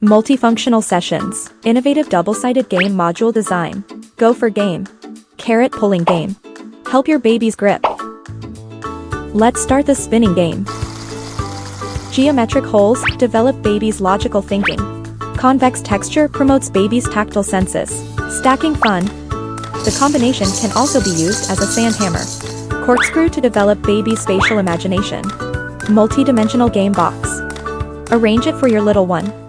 Multifunctional sessions. Innovative double-sided game module design. Go for game. Carrot pulling game. Help your baby's grip. Let's start the spinning game. Geometric holes develop baby's logical thinking. Convex texture promotes baby's tactile senses. Stacking fun. The combination can also be used as a sand hammer. Corkscrew to develop baby's spatial imagination. Multi-dimensional game box. Arrange it for your little one.